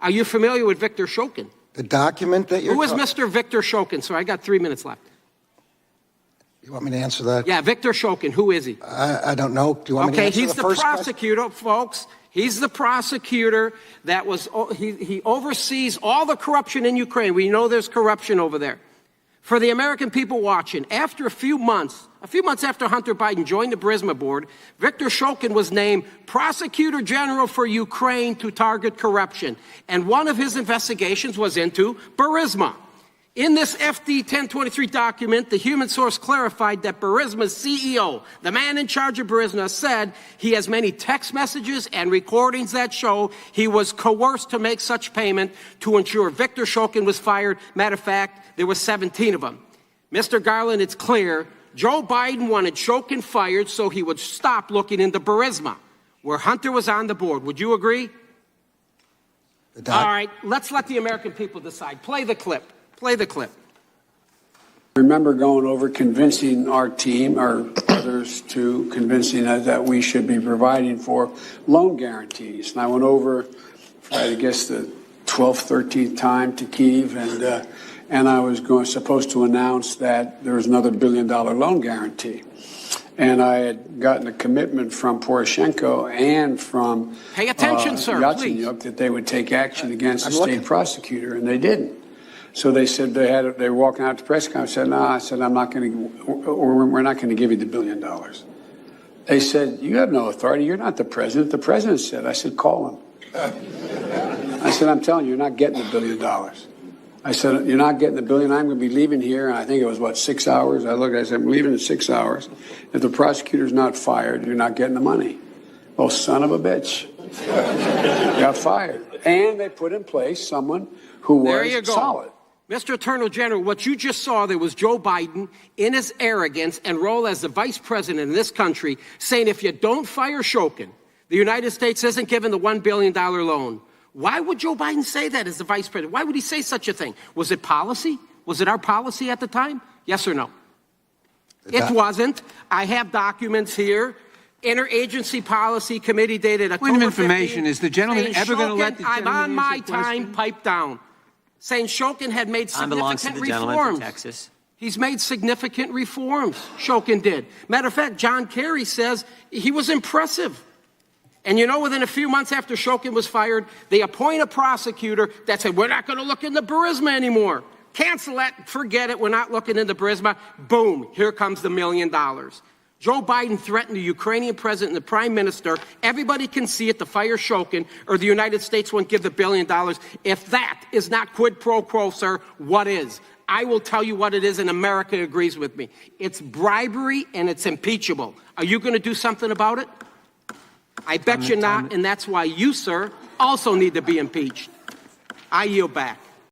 Are you familiar with Victor Shokin? The document that you're... Who is Mr. Victor Shokin? So I got 3 minutes left. You want me to answer that? Yeah, Victor Shokin. Who is he? I don't know. Do you want me to answer he's the the first prosecutor, folks. He's the prosecutor that was, he oversees all the corruption in Ukraine. We know there's corruption over there. For the American people watching, after a few months after Hunter Biden joined the Burisma board, Victor Shokin was named Prosecutor General for Ukraine to target corruption. And one of his investigations was into Burisma. In this FD 1023 document, the human source clarified that Burisma's CEO, the man in charge of Burisma, said he has many text messages and recordings that show he was coerced to make such payment to ensure Victor Shokin was fired. Matter of fact, there were 17 of them. Mr. Garland, it's clear Joe Biden wanted Shokin fired so he would stop looking into Burisma, where Hunter was on the board. Would you agree? All right, let's let the American people decide. Play the clip. Play the clip. I remember going over convincing our team, or others, to convincing us that we should be providing for loan guarantees. And I went over for, I guess, the 12th, 13th time to Kyiv, and I was supposed to announce that there was another $1 billion loan guarantee. And I had gotten a commitment from Poroshenko and from Pay attention, sir, Yatsenyuk that they would take action against the state prosecutor, and they didn't. So they said they were walking out to the press conference. I said, no, I said, I'm not going to, or we're not going to give you the $1 billion. They said, you have no authority. You're not the president. The president said. I said, call him. I said, I'm telling you, you're not getting the $1 billion. I said, you're not getting the $1 billion. I'm going to be leaving here. And I think it was, 6 hours? I looked, I said, I'm leaving in 6 hours. If the prosecutor's not fired, you're not getting the money. Well, son of a bitch. Got fired. And they put in place someone who was solid. Mr. Attorney General, what you just saw there was Joe Biden in his arrogance and role as the vice president in this country saying if you don't fire Shokin, the United States isn't given the $1 billion loan. Why would Joe Biden say that as the vice president? Why would he say such a thing? Was it policy? Was it our policy at the time? Yes or no? It wasn't. I have documents here. Interagency Policy Committee dated October 15th. Point of information, is the gentleman ever going to let the I'm gentleman on my answer the question? time, pipe down. Saying Shokin had made significant reforms. Texas. He's made significant reforms, Shokin did. Matter of fact, John Kerry says he was impressive. And you know, within a few months after Shokin was fired, they appoint a prosecutor that said, we're not going to look into Burisma anymore. Cancel that, forget it, we're not looking into Burisma. Boom, here comes the $1 million. Joe Biden threatened the Ukrainian president and the prime minister, everybody can see it, to fire Shokin, or the United States won't give the $1 billion. If that is not quid pro quo, sir, what is? I will tell you what it is, and America agrees with me. It's bribery, and it's impeachable. Are you going to do something about it? I bet you're not, and that's why you, sir, also need to be impeached. I yield back.